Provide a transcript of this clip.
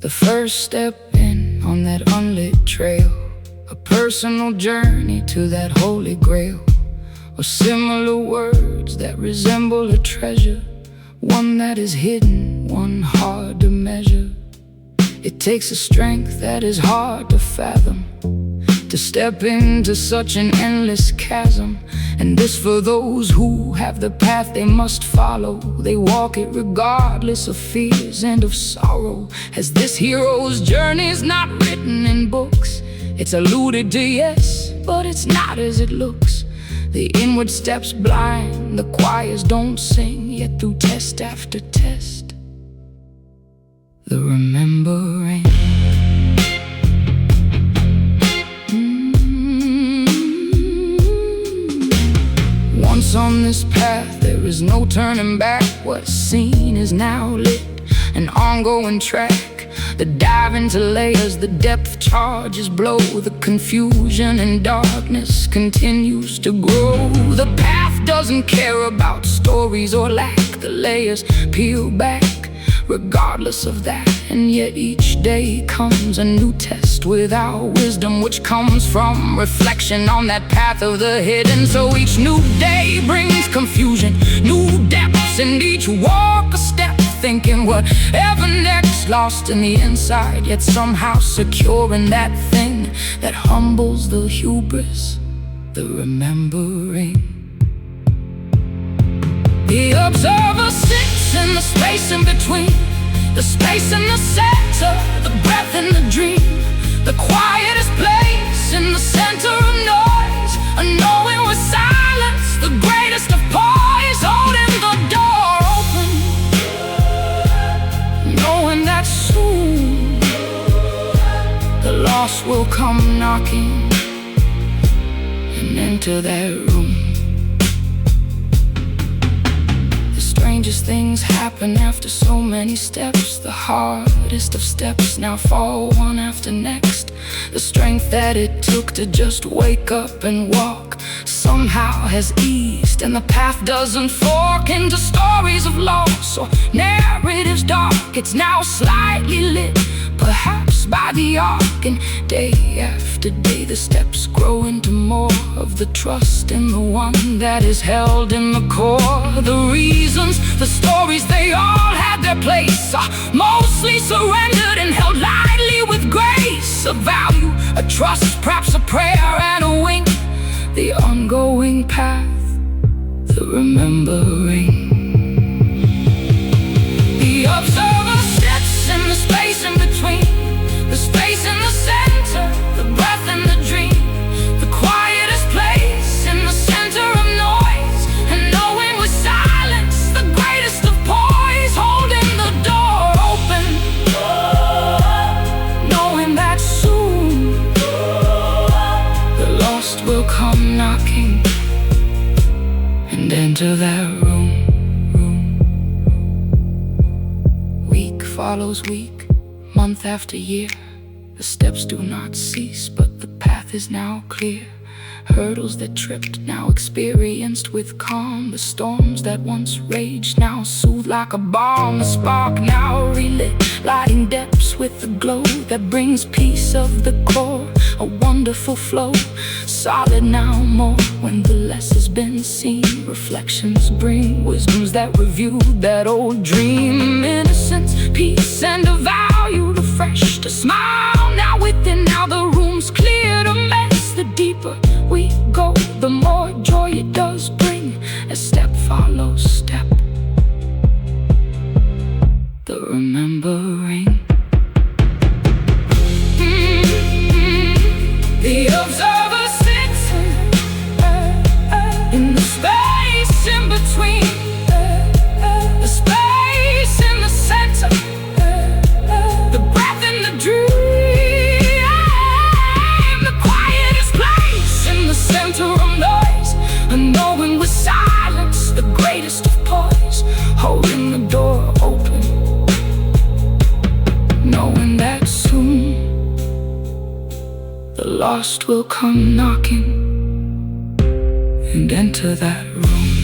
The first step in on that unlit trail, a personal journey to that holy grail, or similar words that resemble a treasure, one that is hidden, one hard to measure. It takes a strength that is hard to fathom, to step into such an endless chasm. And this for those who have the path they must follow. They walk it regardless of fears and of sorrow, as this hero's journey is not written in books. It's alluded to, yes, but it's not as it looks. The inward steps blind, the choirs don't sing, yet through test after test, the remembering. Once on this path, there is no turning back. What's seen is now lit, an ongoing track. The dive into layers, the depth charges blow. The confusion and darkness continues to grow. The path doesn't care about stories or lack. The layers peel back regardless of that. And yet each day comes a new test with our wisdom, which comes from reflection on that path of the hidden. So each new day brings confusion, new depths, and each walk a step, thinking whatever next, lost in the inside, yet somehow secure in that thing that humbles the hubris, the remembering. The observer sits in the space in between, the space in the center, the breath in the dream, the quietest place in the center of noise, a knowing with silence, the greatest of poise, holding the door open, knowing that soon the lost will come knocking and enter that room. Strangest things happen after so many steps. The hardest of steps now fall one after next. The strength that it took to just wake up and walk somehow has eased, and the path doesn't fork into stories of loss or narratives dark. It's now slightly lit, perhaps by the arc, and day after day the steps grow into more of the trust in the one that is held in the core. The reasons, the stories, they all had their place, are mostly surrendered and held lightly with grace. A value, a trust, perhaps a prayer and a wink, the ongoing path, the remembering. The observer sits in the space in between, the space in the center, the breath in the dream, the quietest place in the center of noise, and knowing with silence, the greatest of poise, holding the door open, knowing that soon the lost will come knocking and enter that room. Week follows week, month after year, the steps do not cease, but the path is now clear. Hurdles that tripped, now experienced with calm. The storms that once raged, now soothe like a balm. The spark now relit, lighting depths with the glow that brings peace of the core, a wonderful flow. Solid now more when the less has been seen. Reflections bring wisdoms that review that old dream. Innocence, peace, and a value refreshed. A smile now within, now the room's clear to mess. The deeper we go, the more joy it does bring, as step follows step, the remembering. The observer sits in the space in between, the space in the center, the breath in the dream, the quietest place in the center of noise, and knowing with silence, the greatest of poise, holding the door open, knowing that soon the lost will come knocking and enter that room.